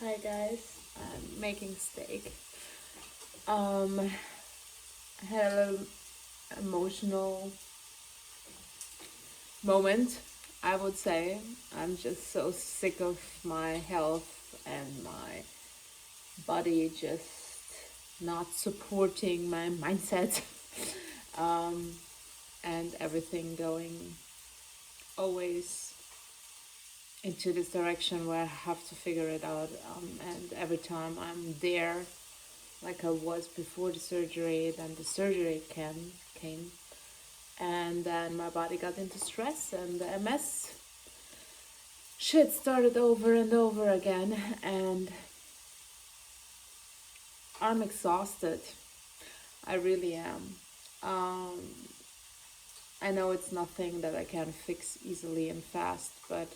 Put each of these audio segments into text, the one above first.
Hi guys, I'm making steak. I had a little emotional moment, I would say. I'm just so sick of my health and my body just not supporting my mindset. um, and everything going always into this direction where I have to figure it out. And every time I'm there, like I was before the surgery, then the surgery came, and then my body got into stress, and the MS shit started over and over again, and I'm exhausted. I really am. Um, I know it's nothing that I can fix easily and fast, but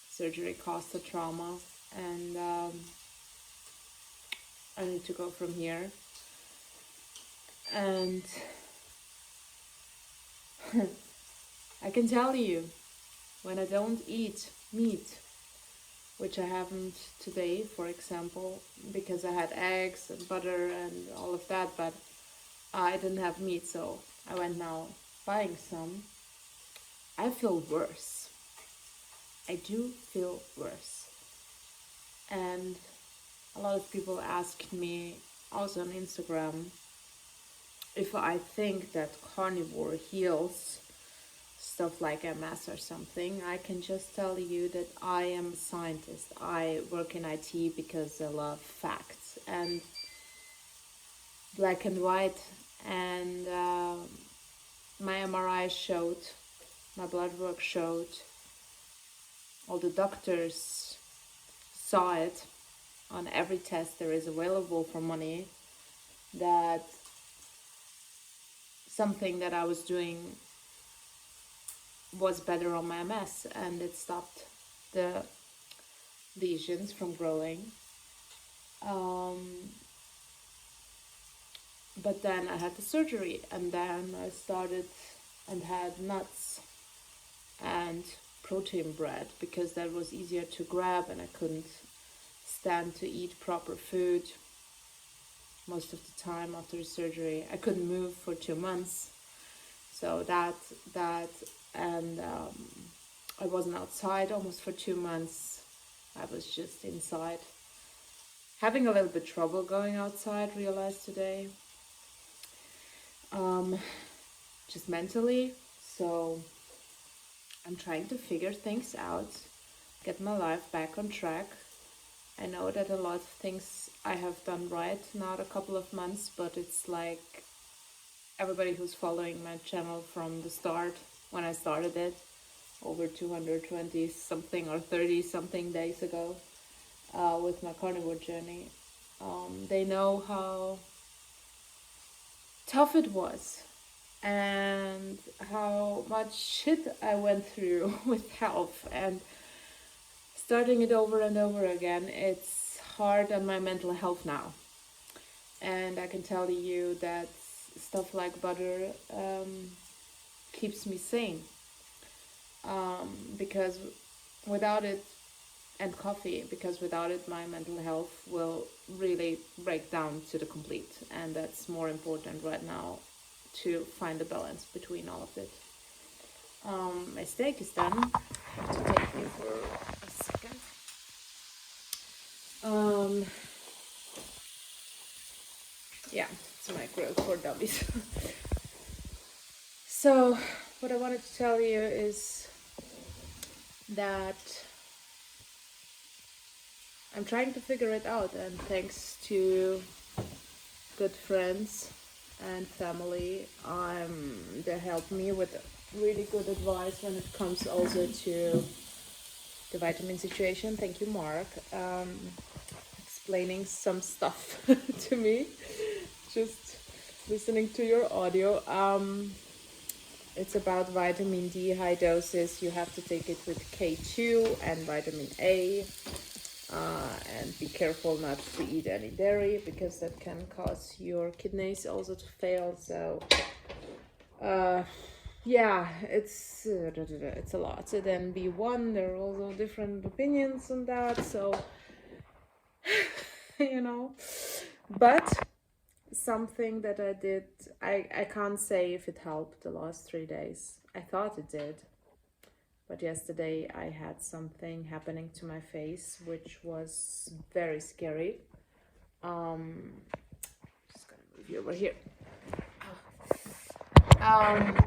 surgery caused a trauma, and I need to go from here. And I can tell you, when I don't eat meat, which I haven't today, for example, because I had eggs and butter and all of that, but I didn't have meat, so I went now buying some. I feel worse. I do feel worse. And a lot of people asked me also on Instagram if I think that carnivore heals stuff like MS or something. I can just tell you that I am a scientist. I work in IT because I love facts and black and white. And my MRI showed, my blood work showed, all the doctors saw it on every test there is available for money, that something that I was doing was better on my MS, and it stopped the lesions from growing. But then I had the surgery, and then I started and had nuts and protein bread because that was easier to grab, and I couldn't stand to eat proper food most of the time after the surgery. I couldn't move for 2 months, so that and I wasn't outside almost for 2 months. I was just inside, having a little bit trouble going outside, realized today, just mentally. So I'm trying to figure things out, get my life back on track. I know that a lot of things I have done right now, a couple of months, but it's like everybody who's following my channel from the start, when I started it over 220 something or 30 something days ago, with my carnivore journey, they know how tough it was and how much shit I went through with health, and starting it over and over again, it's hard on my mental health now. And I can tell you that stuff like butter keeps me sane, because without it, and coffee, because without it my mental health will really break down to the complete, and that's more important right now, to find a balance between all of it. My steak is done. I have to take you for a second. Yeah, it's my grill for dummies. So what I wanted to tell you is that I'm trying to figure it out, and thanks to good friends and family, they help me with really good advice when it comes also to the vitamin situation. Thank you, Mark, explaining some stuff to me, just listening to your audio. It's about vitamin D high doses. You have to take it with K2 and vitamin A. And be careful not to eat any dairy, because that can cause your kidneys also to fail. So yeah, it's a lot. So then B1, there are also different opinions on that. So you know. But something that I did, I can't say if it helped the last 3 days. I thought it did. But yesterday I had something happening to my face, which was very scary. Just gonna move you over here. Um,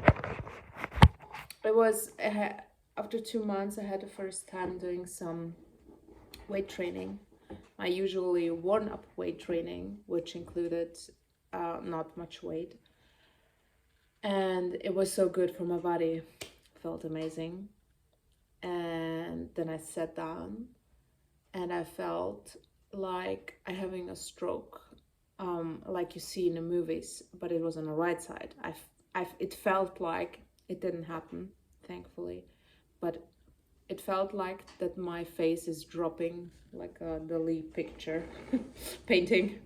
it was after 2 months. I had the first time doing some weight training. My usually worn-up weight training, which included not much weight, and it was so good for my body. Felt amazing. And then I sat down, and I felt like I having a stroke, like you see in the movies, but it was on the right side. It felt like it didn't happen, thankfully, but it felt like that my face is dropping like a Dali picture painting,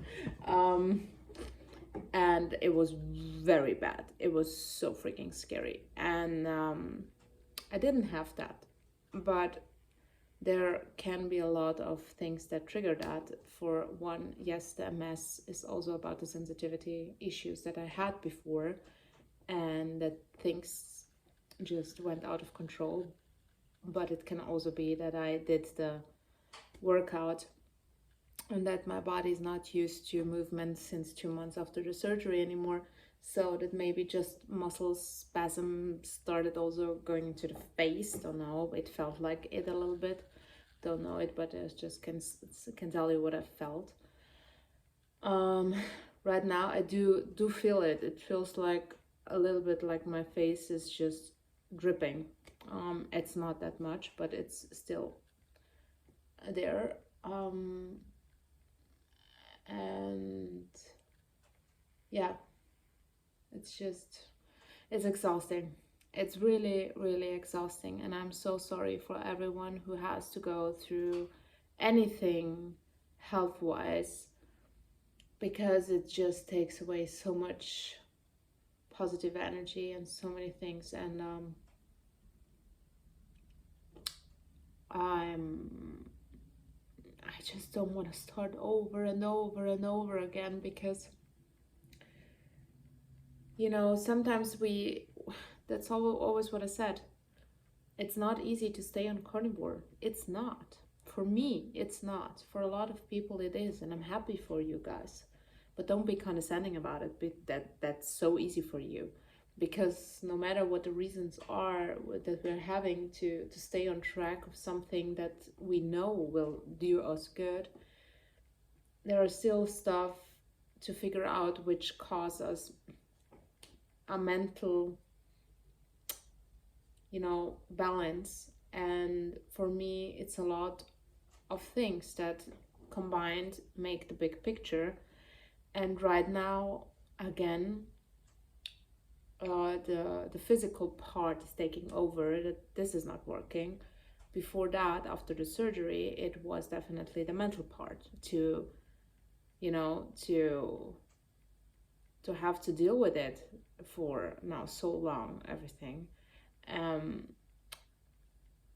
and it was very bad. It was so freaking scary, and I didn't have that, but there can be a lot of things that trigger that. For one, yes, the MS is also about the sensitivity issues that I had before, and that things just went out of control. But it can also be that I did the workout and that my body is not used to movement since 2 months after the surgery anymore. So that maybe just muscle spasm started also going into the face. Don't know. It felt like it a little bit. Don't know it, but I just can tell you what I felt. Right now I do feel it. It feels like a little bit like my face is just dripping. It's not that much, but it's still there. And yeah, it's exhausting. It's really, really exhausting, and I'm so sorry for everyone who has to go through anything health-wise, because it just takes away so much positive energy and so many things. And I just don't want to start over and over and over again, because sometimes that's always what I said. It's not easy to stay on carnivore. It's not. For me, it's not. For a lot of people, it is, and I'm happy for you guys. But don't be condescending about it. That's so easy for you, because no matter what the reasons are that we're having to stay on track of something that we know will do us good, there are still stuff to figure out which cause us a mental balance. And for me, it's a lot of things that combined make the big picture. And right now, again, the physical part is taking over. That this is not working. Before that, after the surgery, it was definitely the mental part to have to deal with it for now so long, everything.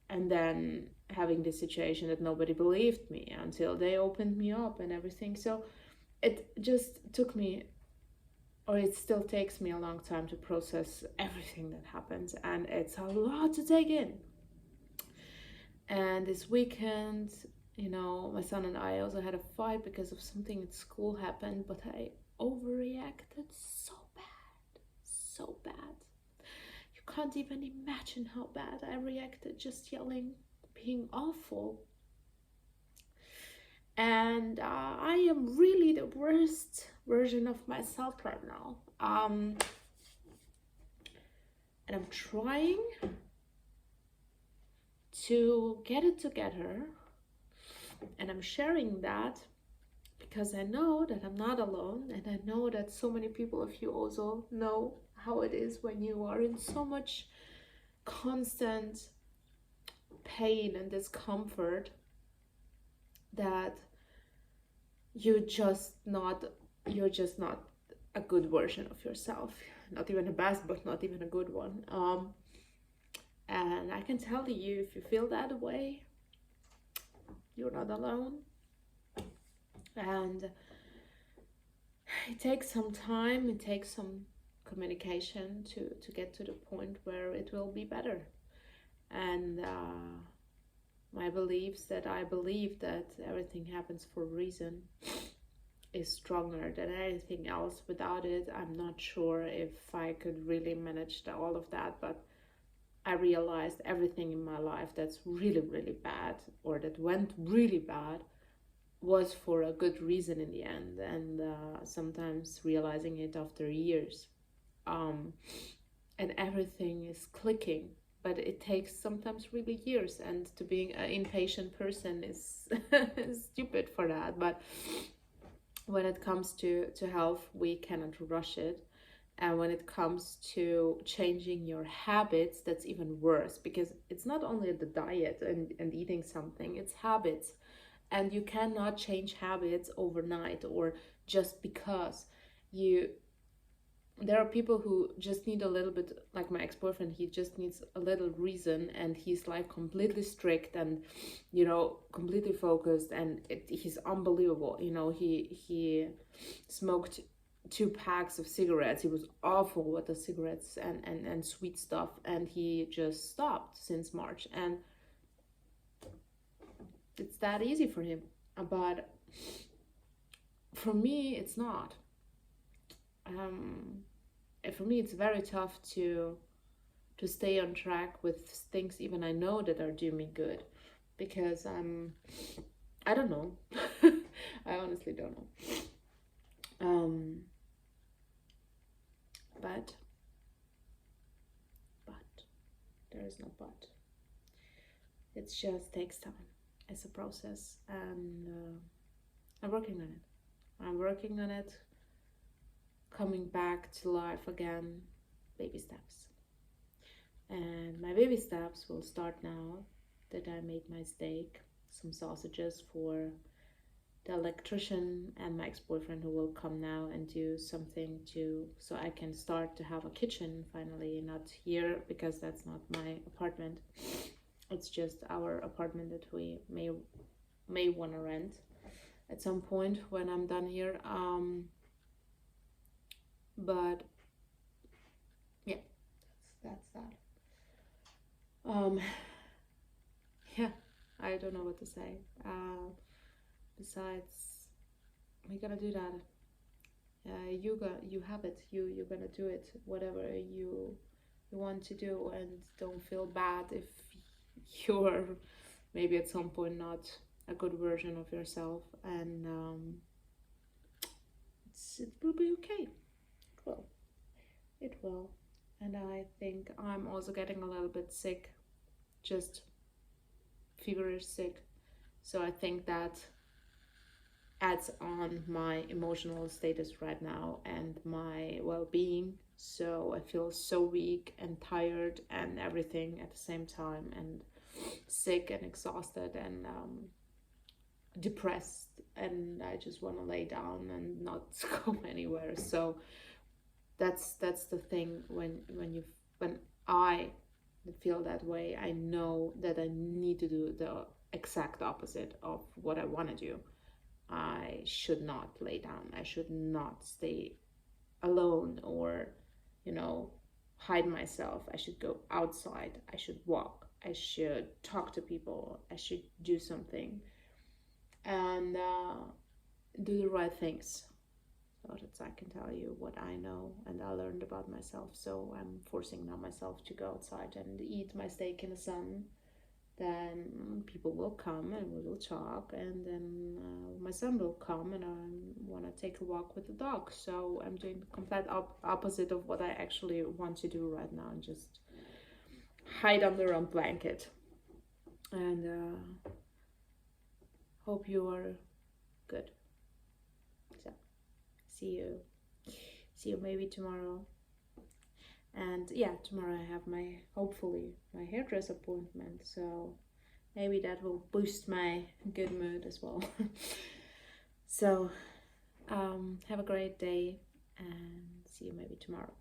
And then having this situation that nobody believed me until they opened me up and everything. So it just took me, or it still takes me, a long time to process everything that happens, and it's a lot to take in. And this weekend, my son and I also had a fight because of something at school happened, but I overreacted so bad. You can't even imagine how bad I reacted, just yelling, being awful. And I am really the worst version of myself right now. And I'm trying to get it together, and I'm sharing that because I know that I'm not alone, and I know that so many people of you also know how it is when you are in so much constant pain and discomfort that you're just not a good version of yourself. Not even the best, but not even a good one. And I can tell you, if you feel that way, you're not alone. And it takes some time, it takes some communication to get to the point where it will be better. And my beliefs that I believe that everything happens for a reason is stronger than anything else. Without it, I'm not sure if I could really manage all of that. But I realized everything in my life that's really, really bad or that went really bad was for a good reason in the end. And sometimes realizing it after years. Um, and everything is clicking, but it takes sometimes really years, and to being an impatient person is stupid for that. But when it comes to health, we cannot rush it. And when it comes to changing your habits, that's even worse, because it's not only the diet and eating something, it's habits. And you cannot change habits overnight, or just because you there are people who just need a little bit, like my ex-boyfriend, he just needs a little reason, and he's like completely strict and, you know, completely focused, and he's unbelievable. You know, he smoked 2 packs of cigarettes. He was awful with the cigarettes and sweet stuff, and he just stopped since March. And it's that easy for him, but for me it's not. um for me it's very tough to stay on track with things even I know that are doing me good, because I don't know. I honestly don't know. um but but there is no but. It just takes time. It's a process, and I'm working on it. I'm working on it, coming back to life again, baby steps. And my baby steps will start now that I made my steak, some sausages for the electrician and my ex-boyfriend, who will come now and do something to, so I can start to have a kitchen finally, not here because that's not my apartment. It's just our apartment that we may want to rent at some point when I'm done here. But yeah, that's that. Yeah, I don't know what to say. Besides, we're gonna do that. You have it. You're gonna do it. Whatever you want to do, and don't feel bad if you're maybe at some point not a good version of yourself. And it will be okay. Well, it will. And I think I'm also getting a little bit sick, just feverish sick. So I think that adds on my emotional status right now and my well-being. So I feel so weak and tired and everything at the same time, and sick and exhausted and depressed, and I just want to lay down and not go anywhere. So that's the thing. When I feel that way, I know that I need to do the exact opposite of what I want to do. I should not lay down. I should not stay alone, or, you know, hide myself. I should go outside. I should walk. I should talk to people. I should do something, and do the right things. So that I can tell you what I know and I learned about myself. So I'm forcing now myself to go outside and eat my steak in the sun. Then people will come and we will talk, and then my son will come and I want to take a walk with the dog. So I'm doing the complete opposite of what I actually want to do right now, and just hide under a blanket. And hope you are good. So see you maybe tomorrow. And yeah, tomorrow I have hopefully my hairdresser appointment, so maybe that will boost my good mood as well. So have a great day, and see you maybe tomorrow.